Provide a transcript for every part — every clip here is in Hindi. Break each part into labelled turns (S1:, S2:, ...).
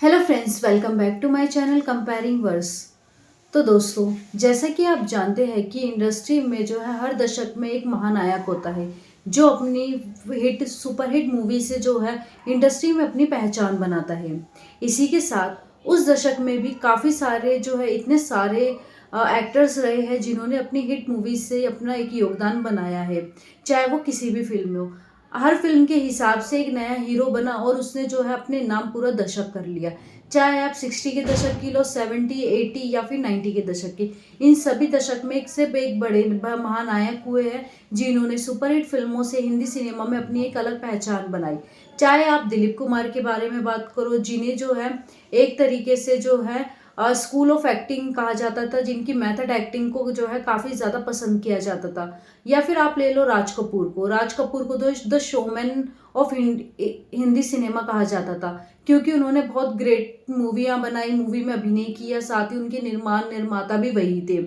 S1: Hello friends, welcome back to my channel comparing verse. तो दोस्तों, जैसा कि आप जानते हैं कि इंडस्ट्री में जो है हर दशक में एक महानायक होता है जो अपनी हिट सुपरहिट मूवी से जो है इंडस्ट्री में अपनी पहचान बनाता है। इसी के साथ उस दशक में भी काफ़ी सारे जो है इतने सारे एक्टर्स रहे हैं जिन्होंने अपनी हिट मूवी से अपना एक योगदान बनाया है, चाहे वो किसी भी फिल्म में हो। हर फिल्म के हिसाब से एक नया हीरो बना और उसने जो है अपने नाम पूरा दशक कर लिया। चाहे आप 60 के दशक की लो, 70, 80 या फिर 90 के दशक की, इन सभी दशक में एक से एक बड़े महानायक हुए हैं जिन्होंने सुपरहिट फिल्मों से हिंदी सिनेमा में अपनी एक अलग पहचान बनाई। चाहे आप दिलीप कुमार के बारे में बात करो, जिन्हें जो है एक तरीके से जो है स्कूल ऑफ एक्टिंग कहा जाता था, जिनकी मेथड एक्टिंग को जो है काफ़ी ज़्यादा पसंद किया जाता था। या फिर आप ले लो राज कपूर को। राज कपूर को the showman of Hindi cinema कहा जाता था, क्योंकि उन्होंने बहुत ग्रेट मूवियाँ बनाई, मूवी में अभिनय किया, साथ ही उनके निर्माण निर्माता भी वही थे।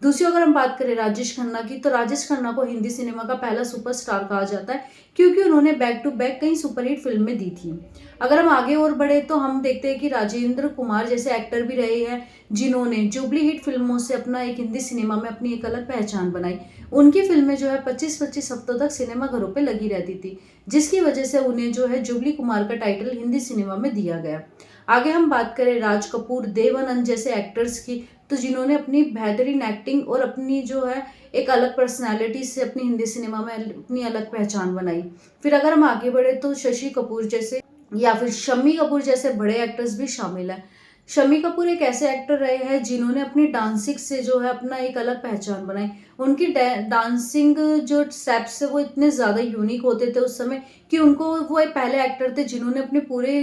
S1: दूसरी अगर हम बात करें राजेश खन्ना की, तो राजेश खन्ना को हिंदी सिनेमा का पहला सुपरस्टार कहा जाता है, क्योंकि उन्होंने बैक टू बैक कई सुपरहिट फिल्में दी थी। अगर हम आगे और बढ़े तो हम देखते हैं कि राजेंद्र कुमार जैसे एक्टर भी रहे हैं जिन्होंने जुबली हिट फिल्मों से अपना एक हिंदी सिनेमा में अपनी एक अलग पहचान बनाई। उनकी फिल्में जो है 25-25 हफ्तों तक सिनेमा घरों पे लगी रहती थी, जिसकी वजह से उन्हें जो है जुबली कुमार का टाइटल हिंदी सिनेमा में दिया गया। आगे हम बात करें राज कपूर, देव आनंद जैसे एक्टर्स की, तो जिन्होंने अपनी बेहतरीन एक्टिंग और अपनी जो है एक अलग पर्सनालिटी से अपनी हिंदी सिनेमा में अपनी अलग पहचान बनाई। फिर अगर हम आगे बढ़े तो शशि कपूर जैसे या फिर शम्मी कपूर जैसे बड़े एक्टर्स भी शामिल हैं। शम्मी कपूर एक ऐसे एक्टर रहे हैं जिन्होंने अपनी डांसिंग से जो है अपना एक अलग पहचान बनाई। उनकी डांसिंग जो स्टेप्स है वो इतने ज़्यादा यूनिक होते थे उस समय कि उनको वो एक पहले एक्टर थे जिन्होंने अपने पूरे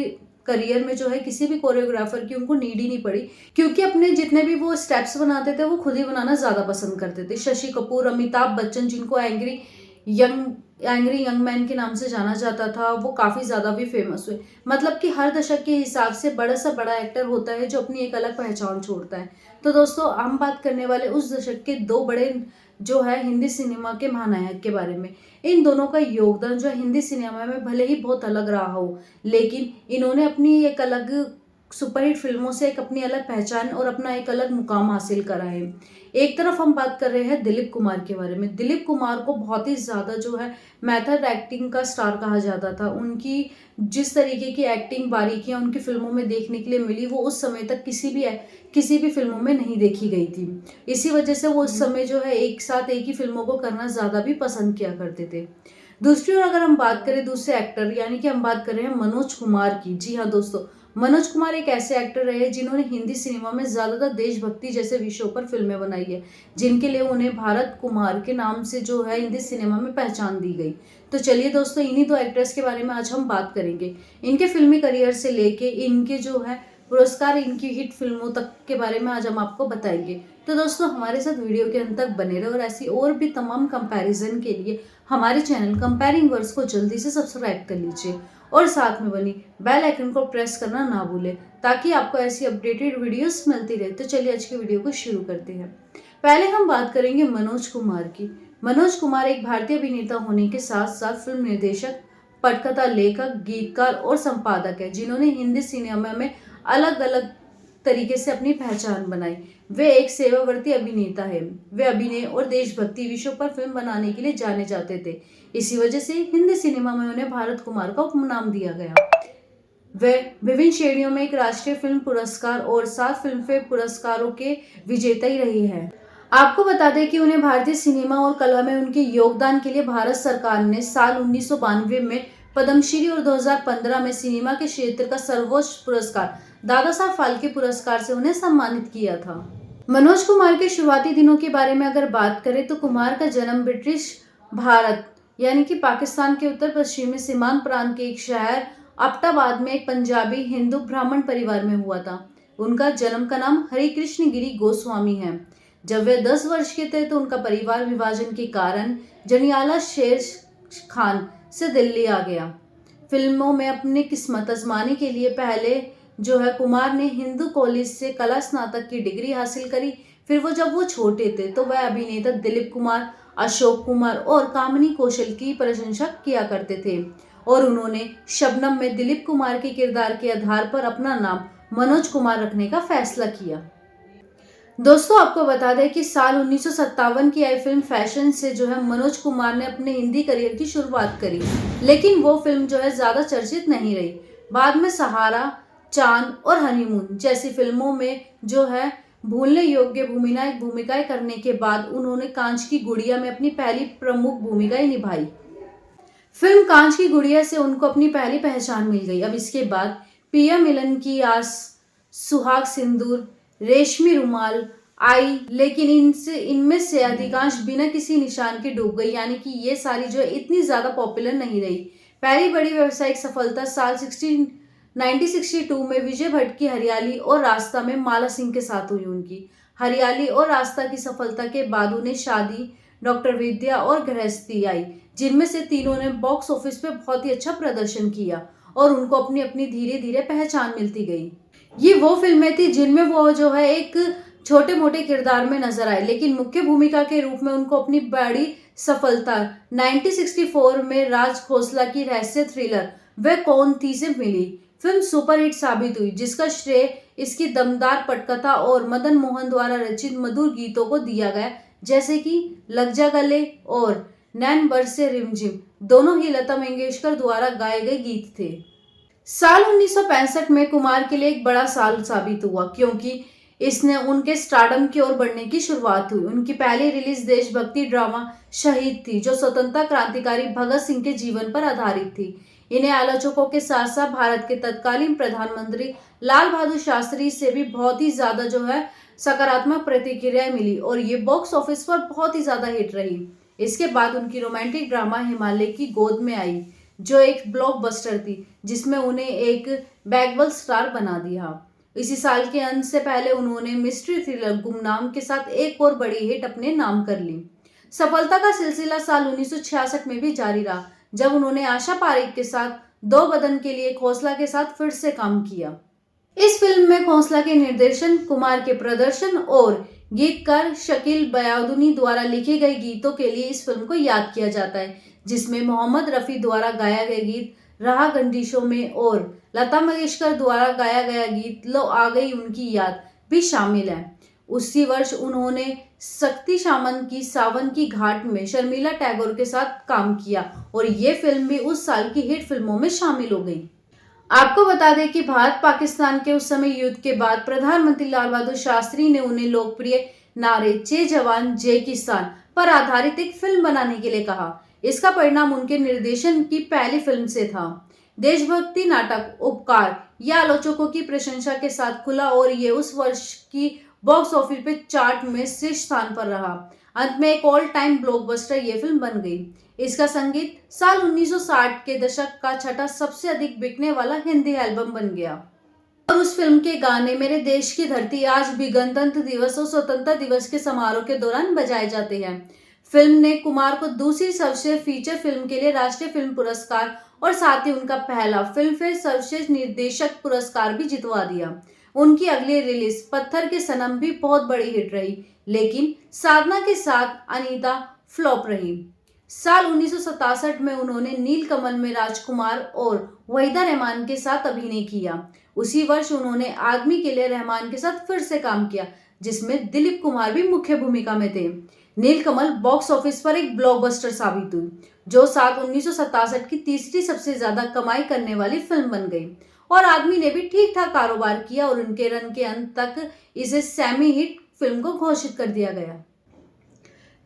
S1: करियर में जो है किसी भी कोरियोग्राफर की उनको नीड ही नहीं पड़ी, क्योंकि अपने जितने भी वो स्टेप्स बनाते थे वो खुद ही बनाना ज़्यादा पसंद करते थे। शशि कपूर, अमिताभ बच्चन जिनको एंग्री यंग मैन के नाम से जाना जाता था, वो काफ़ी ज़्यादा भी फेमस हुए। मतलब कि हर दशक के हिसाब से बड़ा सा बड़ा एक्टर होता है जो अपनी एक अलग पहचान छोड़ता है। तो दोस्तों, हम बात करने वाले उस दशक के दो बड़े जो है हिंदी सिनेमा के महानायक के बारे में। इन दोनों का योगदान जो है हिंदी सिनेमा में भले ही बहुत अलग रहा हो, लेकिन इन्होंने अपनी एक अलग सुपरहिट फिल्मों से एक अपनी अलग पहचान और अपना एक अलग मुकाम हासिल करा है। एक तरफ हम बात कर रहे हैं दिलीप कुमार के बारे में। दिलीप कुमार को बहुत ही ज़्यादा जो है मेथड एक्टिंग का स्टार कहा जाता था। उनकी जिस तरीके की एक्टिंग बारीकियां उनकी फिल्मों में देखने के लिए मिली, वो उस समय तक किसी भी फिल्मों में नहीं देखी गई थी। इसी वजह से वो उस समय जो है एक साथ एक ही फिल्मों को करना ज़्यादा भी पसंद किया करते थे। दूसरी ओर अगर हम बात करें दूसरे एक्टर, यानी कि हम बात कर रहे हैं मनोज कुमार की। जी हाँ दोस्तों, मनोज कुमार एक ऐसे एक्टर रहे जिन्होंने हिंदी सिनेमा में ज़्यादातर देशभक्ति जैसे विषयों पर फिल्में बनाई है, जिनके लिए उन्हें भारत कुमार के नाम से जो है हिंदी सिनेमा में पहचान दी गई। तो चलिए दोस्तों, इन्हीं दो एक्टर्स के बारे में आज हम बात करेंगे। इनके फिल्मी करियर से लेके इनके जो है पुरस्कार, इनकी हिट फिल्मों तक के बारे में आज हम आपको बताएंगे। तो दोस्तों, हमारे साथ वीडियो के अंत तक बने रहे और ऐसी और भी तमाम कंपैरिजन के लिए हमारे चैनल कंपेयरिंग वर्ड्स को जल्दी से सब्सक्राइब कर लीजिए और साथ में बनी बेल आइकन को प्रेस करना ना भूलें, ताकि आपको ऐसी अपडेटेड वीडियोस मिलती रहे। तो चलिए आज की वीडियो को शुरू करते हैं। पहले हम बात करेंगे मनोज कुमार की। मनोज कुमार एक भारतीय अभिनेता होने के साथ साथ फिल्म निर्देशक, पटकथा लेखक, गीतकार और संपादक है, जिन्होंने हिंदी सिनेमा में अलग अलग तरीके से अपनी पहचान बनाई। वे एक सेवावर्ती अभिनेता है। वे अभिनय और देशभक्ति विषयों पर फिल्म बनाने के लिए जाने जाते थे। इसी वजह से हिंदी सिनेमा में उन्हें भारत कुमार का उपनाम दिया गया। वे विभिन्न श्रेणियों में एक राष्ट्रीय फिल्म पुरस्कार और 7 फिल्मफेयर पुरस्कारों के विजेता ही रही है। आपको बता दें कि उन्हें भारतीय सिनेमा और कला में उनके योगदान के लिए भारत सरकार ने साल 1992 में पद्मश्री और 2015 में सिनेमा के क्षेत्र का सर्वोच्च पुरस्कार दादा साहब फाल्के पुरस्कार से उन्हें सम्मानित किया था। मनोज कुमार के शुरुआती दिनों के बारे में अगर बात करें तो कुमार का जन्म ब्रिटिश भारत यानी कि पाकिस्तान के उत्तर पश्चिमी सीमांत प्रांत के एक शहर अब्टाबाद में एक पंजाबी हिंदू ब्राह्मण परिवार में हुआ था। उनका जन्म का नाम हरिकृष्ण गिरी गोस्वामी है। जब वे 10 वर्ष के थे तो उनका परिवार विभाजन के कारण जनियाला शेर खान से दिल्ली आ गया। फिल्मों में अपनी किस्मत आजमाने के लिए पहले जो है कुमार ने हिंदू कॉलेज से कला स्नातक की डिग्री हासिल करी। फिर जब वो छोटे थे तो वह अभिनेता दिलीप कुमार, अशोक कुमार और कामिनी कौशल की प्रशंसा किया करते थे। और उन्होंने शबनम में दिलीप कुमार के किरदार के आधार पर अपना नाम मनोज कुमार रखने का फैसला किया। दोस्तों आपको बता दें कि साल 1957 की आई फिल्म फैशन से जो है मनोज कुमार ने अपने हिंदी करियर की शुरुआत करी, लेकिन वो फिल्म जो है ज्यादा चर्चित नहीं रही। बाद में सहारा, चांद और हनीमून जैसी फिल्मों में जो है भूलने योग्य भूमिकाएं करने के बाद उन्होंने कांच की गुड़िया में अपनी पहली प्रमुख भूमिकाएं निभाई। फिल्म कांच की गुड़िया से उनको अपनी पहली पहचान मिल गई। अब इसके बाद पिया मिलन की आस, सुहाग सिंदूर, रेशमी रुमाल आई, लेकिन इनमें से अधिकांश बिना किसी निशान के डूब गई, यानी कि ये सारी जो है इतनी ज्यादा पॉपुलर नहीं रही। पहली बड़ी व्यावसायिक सफलता साल 1962 में विजय भट्ट की हरियाली और रास्ता में माला सिंह के साथ हुई। उनकी हरियाली और रास्ता की सफलता के बाद उन्हें शादी, डॉक्टर विद्या और गृहस्थी आई, जिनमें से तीनों ने बॉक्स ऑफिस पे बहुत ही अच्छा प्रदर्शन किया और उनको अपनी अपनी धीरे धीरे पहचान मिलती गई। ये वो फिल्में थी जिनमें वो जो है एक छोटे मोटे किरदार में नजर आए, लेकिन मुख्य भूमिका के रूप में उनको अपनी बड़ी सफलता 1964 में राज खोसला की रहस्य थ्रिलर वे कौन थी से मिली। फिल्म सुपरहिट साबित हुई, जिसका श्रेय इसकी दमदार पटकथा और मदन मोहन द्वारा रचित मधुर गीतों को दिया गया, जैसे कि लग जा गले और नैन बरसे रिमझिम दोनों ही लता मंगेशकर द्वारा गाए गए गीत थे। साल 1965 में कुमार के लिए एक बड़ा साल साबित हुआ, क्योंकि इसने उनके स्टारडम की ओर बढ़ने की शुरुआत हुई। उनकी पहली रिलीज देशभक्ति ड्रामा शहीद थी, जो स्वतंत्रता क्रांतिकारी भगत सिंह के जीवन पर आधारित थी। इन्हें आलोचकों के साथ साथ भारत के तत्कालीन प्रधानमंत्री लाल बहादुर शास्त्री से भी बहुत ही ज्यादा जो है सकारात्मक प्रतिक्रियाएं मिली और ये बॉक्स ऑफिस पर बहुत ही ज्यादा हिट रही। इसके बाद उनकी रोमांटिक ड्रामा हिमालय की गोद में आई, जो एक ब्लॉकबस्टर थी, जिसमें उन्हें एक बैकबल स्टार बना दिया। इसी साल के अंत से पहले उन्होंने मिस्ट्री थ्रिलर गुमनाम के साथ एक और बड़ी हिट अपने नाम कर ली। सफलता का सिलसिला साल 1966 में भी जारी रहा, जब उन्होंने आशा पारेख के साथ दो बदन के लिए खोसला के साथ फिर से काम किया। इस फिल्म में खोसला के निर्देशन, कुमार के प्रदर्शन और गीतकार शकील बयादुनी द्वारा लिखे गए गीतों के लिए इस फिल्म को याद किया जाता है, जिसमें मोहम्मद रफी द्वारा गाया गया गीत रहा गंडिशों में और लता मंगेशकर द्वारा गाया गया गीत लो आ गई उनकी याद भी शामिल है। उसी वर्ष उन्होंने शक्ति सामंत की सावन की घाट में शर्मिला टैगोर के साथ काम किया और ये फिल्म भी उस साल की हिट फिल्मों में शामिल हो गई। आपको बता दें कि भारत पाकिस्तान के उस समय युद्ध के बाद प्रधानमंत्री लाल बहादुर शास्त्री ने उन्हें लोकप्रिय नारे जय जवान जय किसान पर आधारित एक फिल्म बनाने के लिए कहा। इसका परिणाम उनके निर्देशन की पहली फिल्म से था। देशभक्ति नाटक उपकार यह आलोचकों की प्रशंसा के साथ खुला और ये उस वर्ष की बॉक्स ऑफिस पे चार्ट में शीर्ष स्थान पर रहा। अंत में एक ऑल टाइम ब्लॉकबस्टर ये फिल्म बन गई। इसका संगीत साल 1960 के दशक का छठा सबसे अधिक बिकने वाला हिंदी एल्बम बन गया और उस फिल्म के गाने मेरे देश की धरती आज भी गणतंत्र दिवस और स्वतंत्रता दिवस के समारोह के दौरान बजाए जाते हैं। फिल्म ने कुमार को दूसरी सर्वश्रेष्ठ फीचर फिल्म के लिए राष्ट्रीय फिल्म पुरस्कार और साथ ही उनका पहला फिल्म फेयर सर्वश्रेष्ठ निर्देशक पुरस्कार भी जितवा दिया। उनकी अगली रिलीज पत्थर के सनम भी बहुत बड़ी हिट रही, लेकिन साधना के साथ अनीता फ्लॉप रही। साल 1967 में उन्होंने नीलकमल में राजकुमार और वहीदा रहमान के साथ अभिनय किया। उसी वर्ष उन्होंने आदमी के लिए रहमान के साथ फिर से काम किया, जिसमें दिलीप कुमार भी मुख्य भूमिका में थे। नीलकमल बॉक्स ऑफिस पर एक ब्लॉकबस्टर साबित हुई, जो साल 1967 की तीसरी सबसे ज्यादा कमाई करने वाली फिल्म बन गई और आदमी ने भी ठीक ठाक कारोबार किया और उनके रन के अंत तक इसे सेमी हिट फिल्म को घोषित कर दिया गया।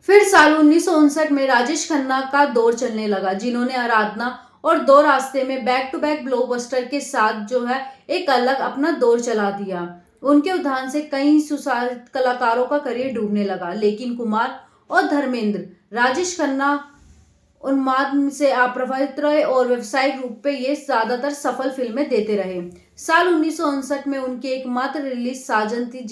S1: फिर साल 1959 में राजेश खन्ना का दौर चलने लगा, जिन्होंने आराधना और दो रास्ते में बैक टू बैक ब्लॉकबस्टर के साथ जो है एक अलग अपना दौर चला दिया। उनके उद्यान से कई सुसाहित कलाकारों का करियर डूबने लगा, लेकिन कुमार और धर्मेंद्र राजेश खन्ना उन्माद से अप्रभावित रहे और व्यावसायिक रूप पे ये ज्यादातर सफल फिल्में देते रहे। साल 1959 में उनकी एकमात्र रिलीज साजन थी,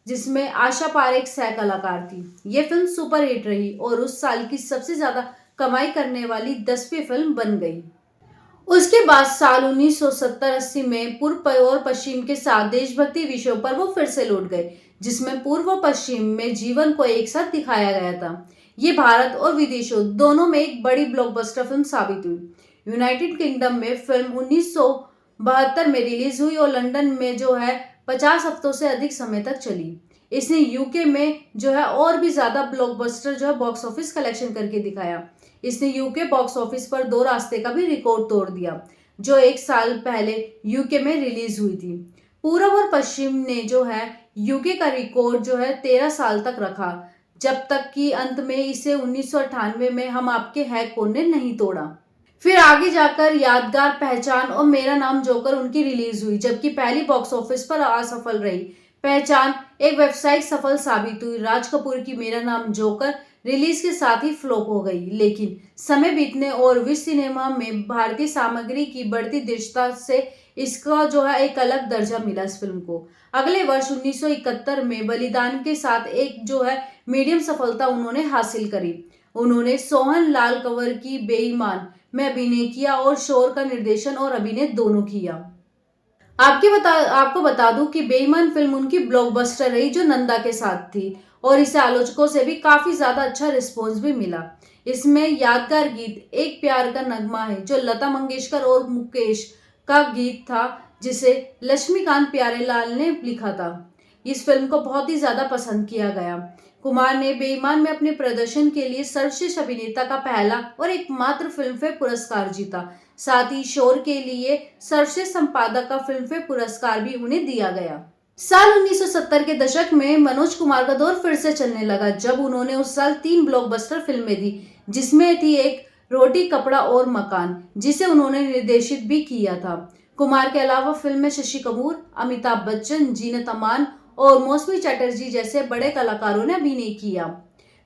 S1: जिसमें आशा पारेख सह कलाकार थी। ये फिल्म सुपर हिट रही और उस साल की सबसे ज्यादा कमाई करने वाली 10वीं फिल्म बन गई। उसके बाद साल 1970-80 में पूर्व और पश्चिम के साथ देशभक्ति विषयों पर वो फिर से लौट गए, जिसमें पूर्व और पश्चिम में जीवन को एक साथ दिखाया गया था। ये भारत और विदेशों दोनों में एक बड़ी ब्लॉकबस्टर फिल्म साबित हुई। यूनाइटेड किंगडम में फिल्म 1972 में रिलीज हुई और लंदन में जो है 50 हफ्तों से अधिक समय तक चली। इसने यूके में जो है और भी ज्यादा ब्लॉकबस्टर जो है बॉक्स ऑफिस कलेक्शन करके दिखाया। इसने यूके बॉक्स ऑफिस पर दो रास्ते का भी रिकॉर्ड तोड़ दिया, जो एक साल पहले यूके में रिलीज हुई थी। पूरब और पश्चिम ने जो है यूके का रिकॉर्ड जो है 13 साल तक रखा, जब तक कि अंत में इसे 1998 में हम आपके है कौन ने नहीं तोड़ा। फिर आगे जाकर यादगार, पहचान और मेरा नाम जोकर उनकी रिलीज हुई, जबकि पहली बॉक्स ऑफिस पर असफल रही। पहचान एक वेबसाइट सफल साबित हुई। राज कपूर की मेरा नाम जोकर रिलीज के साथ ही फ्लॉप हो गई, लेकिन समय बीतने और विश्व सिनेमा में भारतीय सामग्री की बढ़ती दृश्यता से इसका जो है एक अलग दर्जा मिला इस फिल्म को। अगले वर्ष 1971 में बलिदान के साथ एक जो है मीडियम सफलता उन्होंने हासिल करी। उन्होंने सोहन लाल कंवर की बेईमान में अभिनय किया और शोर का निर्देशन और अभिनय दोनों किया। आपको बता दूं कि बेईमान फिल्म उनकी ब्लॉकबस्टर रही, जो नंदा के साथ थी, और इसे आलोचकों से भी काफी ज्यादा अच्छा रिस्पॉन्स भी मिला। इसमें यादगार गीत एक प्यार का नगमा है, जो लता मंगेशकर और मुकेश का गीत था, जिसे लक्ष्मीकांत प्यारेलाल ने लिखा था। इस फिल्म को बहुत ही ज्यादा पसंद किया गया। कुमार ने बेईमान में अपने प्रदर्शन के लिए सर्वश्रेष्ठ अभिनेता का पहला और एकमात्र फिल्मफेयर पुरस्कार जीता। साथ ही शोर के लिए सर्वश्रेष्ठ संपादक का फिल्मफेयर पुरस्कार भी उन्हें दिया गया। साल 1970 के दशक में मनोज कुमार का दौर फिर से चलने लगा, जब उन्होंने उस साल 3 ब्लॉकबस्टर फिल्में दी, जिसमें थी एक रोटी कपड़ा और मकान, जिसे उन्होंने निर्देशित भी किया था। कुमार के अलावा फिल्म में शशि कपूर, अमिताभ बच्चन, जीनत अमान और मौसमी चटर्जी जैसे बड़े कलाकारों ने अभिनय किया।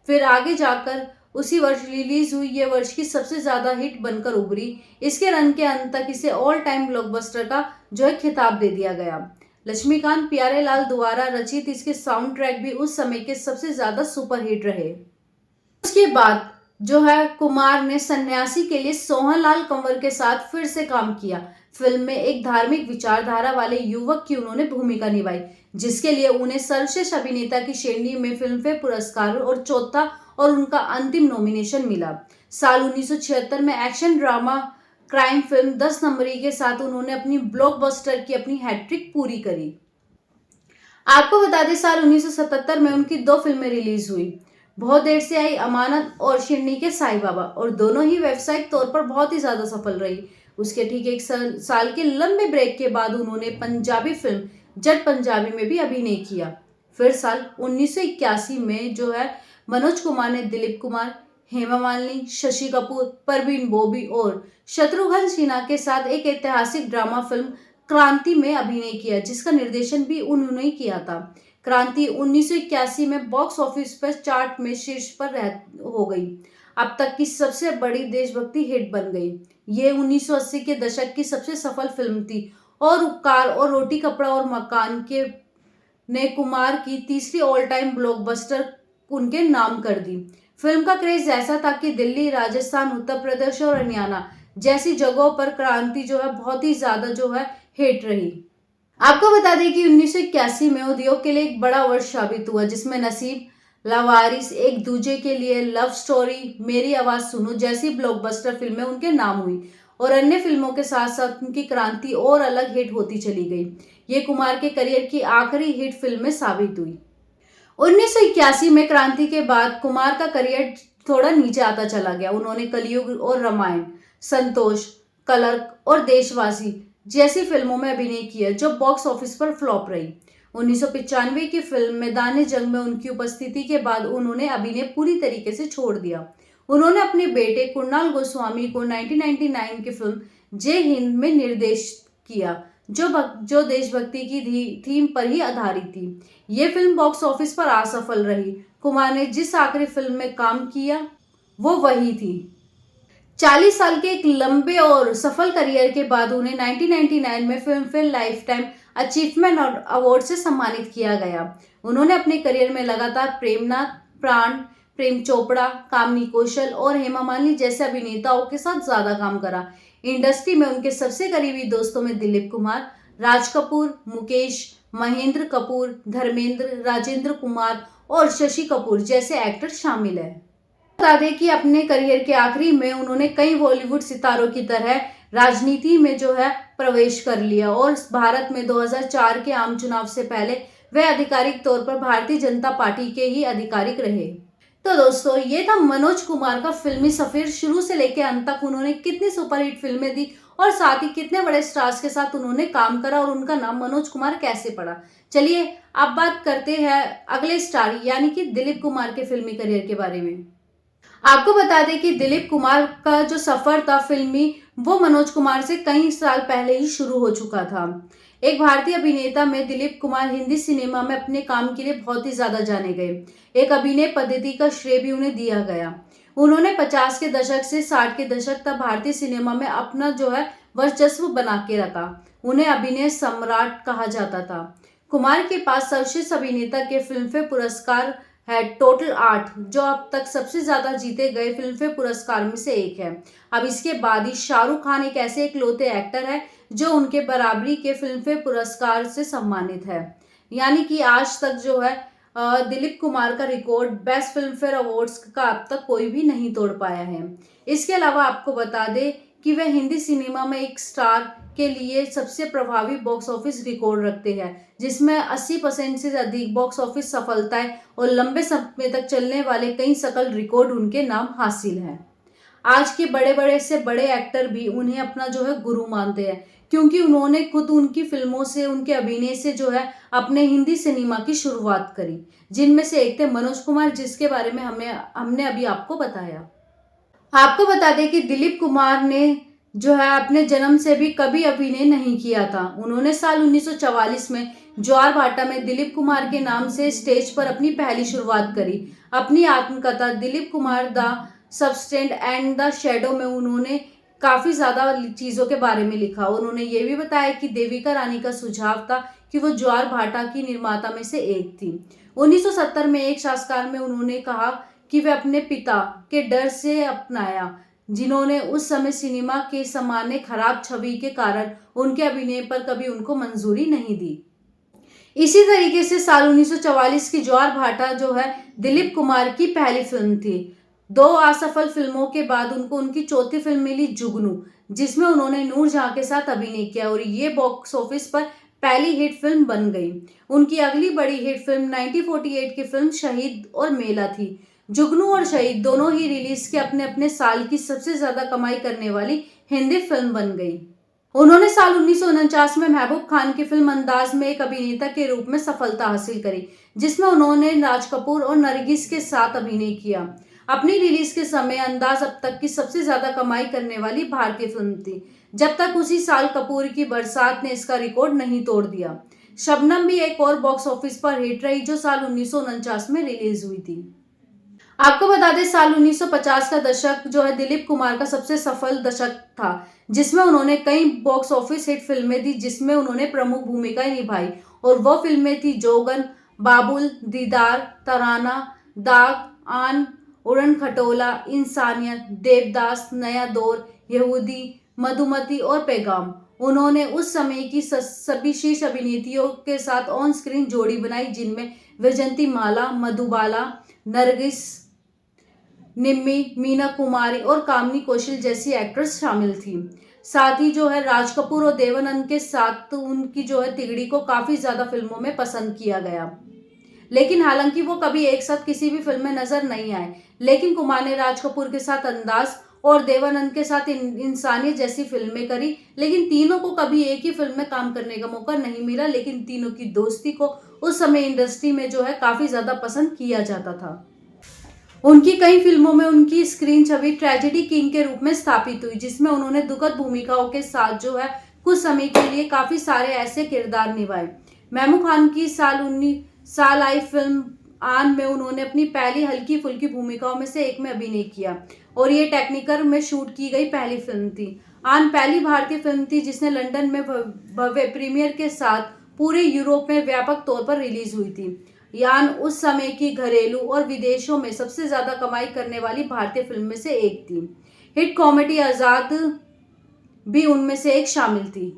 S1: फिर आगे जाकर उसी वर्ष रिलीज हुई ये वर्ष की सबसे ज्यादा हिट बनकर उभरी। इसके रन के अंत तक इसे ऑल टाइम ब्लॉकबस्टर का जो है खिताब दे दिया गया। लक्ष्मीकांत प्यारेलाल द्वारा रचित इसके साउंड ट्रैक भी उस समय के सबसे ज्यादा सुपरहिट रहे। उसके बाद जो है कुमार ने सन्यासी के लिए सोहनलाल कंवर के साथ फिर से काम किया। फिल्म में एक धार्मिक विचारधारा वाले युवक की उन्होंने भूमिका निभाई, जिसके लिए उन्हें सर्वश्रेष्ठ अभिनेता की श्रेणी में फिल्मफेयर पुरस्कार और चौथा और उनका अंतिम नॉमिनेशन मिला। साल 1976 में एक्शन ड्रामा क्राइम फिल्म 10 नंबरी के साथ उन्होंने अपनी ब्लॉकबस्टर की अपनी हैट्रिक पूरी करी। आपको बता दें, साल 1977 में उनकी 2 फिल्में रिलीज हुई। बहुत देर से आई अमानत और शिरनी के साईं बाबा, और दोनों ही व्यावसायिक तौर पर बहुत ही ज्यादा सफल रही। उसके ठीक एक साल के लंबे ब्रेक के बाद उन्होंने पंजाबी फिल्म जट पंजाबी में भी अभिनय किया। फिर साल 1981 में जो है मनोज कुमार ने दिलीप कुमार, हेमा मालिनी, शशि कपूर, परवीन बॉबी और शत्रुघ्न सिन्हा के साथ एक ऐतिहासिक ड्रामा फिल्म क्रांति में अभिनय किया, जिसका निर्देशन भी उन्होंने किया था। क्रांति 1981 में बॉक्स ऑफिस पर चार्ट में शीर्ष पर हो गई। अब तक की सबसे बड़ी देशभक्ति हिट बन गई। ये 1980 के दशक की सबसे सफल फिल्म थी और उपकार और रोटी कपड़ा और मकान के ने कुमार की तीसरी ऑल टाइम ब्लॉकबस्टर उनके नाम कर दी। फिल्म का क्रेज ऐसा था कि दिल्ली, राजस्थान, उत्तर प्रदेश और हरियाणा जैसी जगहों पर क्रांति जो है बहुत ही ज्यादा जो है हिट रही। आपको बता दें कि 1981 में उद्योग के लिए एक बड़ा वर्ष साबित हुआ, जिसमें नसीब, लावारिस, एक दूजे के लिए, लव स्टोरी, मेरी आवाज सुनो जैसी ब्लॉकबस्टर फिल्में उनके नाम हुई, और अन्य फिल्मों के साथ साथ उनकी क्रांति और अलग हिट होती चली गई। ये कुमार के करियर की आखिरी हिट फिल्म में साबित हुई। 1981 में क्रांति के बाद कुमार का करियर थोड़ा नीचे आता चला गया। उन्होंने कलयुग और रामायण, संतोष, कलर्क और देशवासी जैसी फिल्मों में अभिनय किया, जो बॉक्स ऑफिस पर फ्लॉप रही। 1995 की फिल्म मैदान जंग में उनकी उपस्थिति के बाद उन्होंने अभिनय पूरी तरीके से छोड़ दिया। उन्होंने अपने बेटे कुणाल गोस्वामी को 1999 की फिल्म जय हिंद में निर्देशित किया, जो देशभक्ति की थीम पर ही आधारित थी। ये फिल्म बॉक्स ऑफिस पर असफल रही। कुमार ने जिस आखिरी फिल्म में काम किया वो वही थी। 40 साल के एक लंबे और सफल करियर के बाद उन्हें 1999 में film fair life time achievement award से सम्मानित किया गया। उन्होंने अपने करियर में लगातार प्रेमनाथ, प्राण, प्रेम चोपड़ा, कामिनी कौशल और हेमा मालिनी जैसे अभिनेताओं के साथ ज्यादा काम करा। इंडस्ट्री में उनके सबसे करीबी दोस्तों में दिलीप कुमार, राज कपूर, मुकेश, महेंद्र कपूर, धर्मेंद्र, राजेंद्र कुमार और शशि कपूर जैसे एक्टर शामिल है। बता दें कि अपने करियर के आखिरी में उन्होंने कई बॉलीवुड सितारों की तरह राजनीति में जो है प्रवेश कर लिया और भारत में 2004 के आम चुनाव से पहले वे आधिकारिक तौर पर भारतीय जनता पार्टी के ही आधिकारिक रहे। तो दोस्तों ये था मनोज कुमार का फिल्मी सफर। शुरू से लेकर अंत तक उन्होंने कितनी सुपरहिट फिल्में दी और साथ ही कितने बड़े स्टार्स के साथ उन्होंने काम करा और उनका नाम मनोज कुमार कैसे पड़ा। चलिए अब बात करते हैं अगले स्टार यानी कि दिलीप कुमार के फिल्मी करियर के बारे में। आपको बता दें कि दिलीप कुमार का जो सफर था फिल्मी वो मनोज कुमार से कई साल पहले ही शुरू हो चुका था। एक भारतीय अभिनेता में दिलीप कुमार हिंदी सिनेमा में अपने काम के लिए बहुत ही ज्यादा जाने गए। एक अभिनय पद्धति का श्रेय भी उन्हें दिया गया। उन्होंने 50 के दशक से 60 के दशक तक भारतीय सिनेमा में अपना जो है वर्चस्व बना के रखा। उन्हें अभिनय सम्राट कहा जाता था। कुमार के पास सर्वश्रेष्ठ अभिनेता के फिल्मफेयर पुरस्कार है टोटल 8, जो अब तक सबसे ज्यादा जीते गए फिल्मफेयर पुरस्कार में से एक है। अब इसके बाद ही शाहरुख खान एक ऐसे इकलौते एक्टर है जो उनके बराबरी के फिल्मफेयर पुरस्कार से सम्मानित है। यानी कि आज तक जो है दिलीप कुमार का रिकॉर्ड बेस्ट फिल्मफेयर अवार्ड्स का अब तक कोई भी नहीं तोड़ पाया है। इसके अलावा आपको बता दें कि वह हिंदी सिनेमा में एक स्टार के लिए सबसे प्रभावी बॉक्स ऑफिस रिकॉर्ड रखते हैं, जिसमें 80% से अधिक बॉक्स ऑफिस सफलताएं और लंबे समय तक चलने वाले कई सकल रिकॉर्ड उनके नाम हासिल हैं। आज के बड़े बड़े से बड़े एक्टर भी उन्हें अपना जो है गुरु मानते हैं, क्योंकि उन्होंने खुद उनकी फिल्मों से उनके अभिनय से जो है अपने हिंदी सिनेमा की शुरुआत करी, जिनमें से एक थे मनोज कुमार, जिसके बारे में हमने अभी आपको बताया। आपको बता दें कि दिलीप कुमार ने जो है अपने जन्म से भी कभी अभिनय नहीं किया था। उन्होंने साल 1944 में ज्वारभाटा में दिलीप कुमार के नाम से स्टेज पर अपनी पहली शुरुआत करी। अपनी आत्मकथा Dilip Kumar the substance and the shadow में उन्होंने काफी ज्यादा चीजों के बारे में लिखा। उन्होंने ये भी बताया कि देविका रानी का सुझाव था कि वो ज्वारभाटा की निर्माता में से एक थी। 1970 में एक साक्षात्कार में उन्होंने कहा कि वे अपने पिता के डर से अपनाया, जिन्होंने उस समय सिनेमा के सामान्य खराब छवि के कारण उनके अभिनय पर कभी उनको मंजूरी नहीं दी। इसी तरीके से साल 1944 की ज्वारभाटा जो है दिलीप कुमार की पहली फिल्म थी। 2 असफल फिल्मों के बाद उनको उनकी चौथी फिल्म मिली जुगनू, जिसमें उन्होंने नूरजहां के साथ अभिनय किया और ये बॉक्स ऑफिस पर पहली हिट फिल्म बन गई। उनकी अगली बड़ी हिट फिल्म 1948 की फिल्म शहीद और मेला थी। जुगनू और शहीद दोनों ही रिलीज के अपने अपने साल की सबसे ज्यादा कमाई करने वाली हिंदी फिल्म बन गई। उन्होंने साल 1949 में महबूब खान की फिल्म अंदाज में एक अभिनेता के रूप में सफलता हासिल करी, जिसमें उन्होंने राज कपूर और नरगिस के साथ अभिनय किया। अपनी रिलीज के समय अंदाज अब तक की सबसे ज्यादा कमाई करने वाली भारतीय फिल्म थी, जब तक उसी साल कपूर की बरसात ने इसका रिकॉर्ड नहीं तोड़ दिया। शबनम भी एक और बॉक्स ऑफिस पर हिट रही, जो साल 1949 में रिलीज हुई थी। आपको बता दें साल 1950 का दशक जो है दिलीप कुमार का सबसे सफल दशक था, जिसमें उन्होंने कई बॉक्स ऑफिस हिट फिल्में दी, जिसमें उन्होंने प्रमुख भूमिकाएं निभाई और वो फिल्में थी जोगन, बाबुल, दीदार, तराना, दाग, आन, उड़न खटोला, इंसानियत, देवदास, नया दौर, यहूदी, मधुमती और पैगाम। उन्होंने उस समय की सभी शीर्ष अभिनेत्रियों के साथ ऑन स्क्रीन जोड़ी बनाई, जिनमें वैजंती माला, मधुबाला, नरगिस, निम्मी, मीना कुमारी और कामनी कौशल जैसी एक्ट्रेस शामिल थी। साथ ही जो है राज कपूर और देवानंद के साथ उनकी जो है तिगड़ी को काफी ज्यादा फिल्मों में पसंद किया गया, लेकिन हालांकि वो कभी एक साथ किसी भी फिल्म में नजर नहीं आए। लेकिन कुमार ने राज कपूर के साथ अंदाज और देवानंद के साथ इंसानियत जैसी फिल्में करी, लेकिन तीनों को कभी एक ही फिल्म में काम करने का मौका नहीं मिला। लेकिन तीनों की दोस्ती को उस समय इंडस्ट्री में जो है काफी ज्यादा पसंद किया जाता था। उनकी कई फिल्मों में उनकी स्क्रीन छवि ट्रेजेडी किंग के रूप में स्थापित हुई, जिसमें उन्होंने दुखद भूमिकाओं के साथ जो है कुछ समय के लिए काफी सारे ऐसे किरदार निभाए। महमूद खान की साल आई फिल्म आन में उन्होंने अपनी पहली हल्की फुल्की भूमिकाओं में से एक में अभिनय किया और ये टेक्निकर में शूट की गई पहली फिल्म थी। आन पहली भारतीय फिल्म थी जिसने लंदन में भव्य प्रीमियर के साथ पूरे यूरोप में व्यापक तौर पर रिलीज हुई थी। यान उस समय की घरेलू और विदेशों में सबसे ज्यादा कमाई करने वाली भारतीय फिल्म में से एक थी। हिट कॉमेडी आजाद भी उनमें से एक शामिल थी।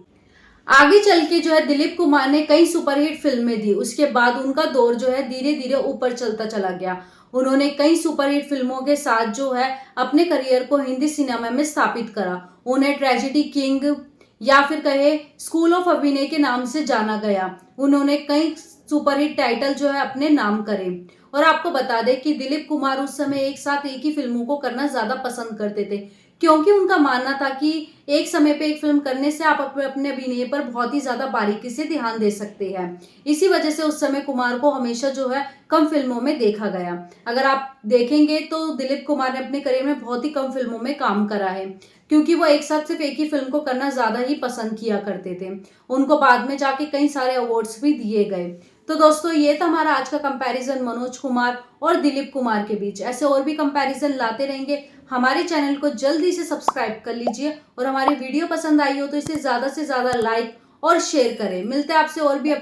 S1: आगे चल के जो है दिलीप कुमार ने कई सुपरहिट फिल्में दी। उसके बाद उनका दौर जो है धीरे धीरे ऊपर चलता चला गया। उन्होंने कई सुपरहिट फिल्मों के साथ जो है अपने करियर को हिंदी सिनेमा में स्थापित करा। उन्हें ट्रेजेडी किंग या फिर कहे स्कूल ऑफ अभिनय के नाम से जाना गया। उन्होंने कई सुपरहिट टाइटल जो है अपने नाम करे। और आपको बता दें कि दिलीप कुमार उस समय एक साथ एक ही फिल्मों को करना ज्यादा पसंद करते थे, क्योंकि उनका मानना था कि एक समय पे एक फिल्म करने से आप अपने अभिनय पर बहुत ही ज्यादा बारीकी से ध्यान दे सकते हैं। इसी वजह से उस समय कुमार को हमेशा जो है कम फिल्मों में देखा गया। अगर आप देखेंगे तो दिलीप कुमार ने अपने करियर में बहुत ही कम फिल्मों में काम करा है, क्योंकि वो एक साथ सिर्फ एक ही फिल्म को करना ज्यादा ही पसंद किया करते थे। उनको बाद में जाके कई सारे अवार्ड्स भी दिए गए। तो दोस्तों ये था हमारा आज का कंपैरिजन मनोज कुमार और दिलीप कुमार के बीच। ऐसे और भी कंपैरिजन लाते रहेंगे। हमारे चैनल को जल्दी से सब्सक्राइब कर लीजिए और हमारी वीडियो पसंद आई हो तो इसे ज्यादा से ज्यादा लाइक और शेयर करें। मिलते हैं आपसे और भी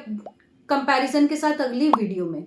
S1: कंपैरिजन के साथ अगली वीडियो में।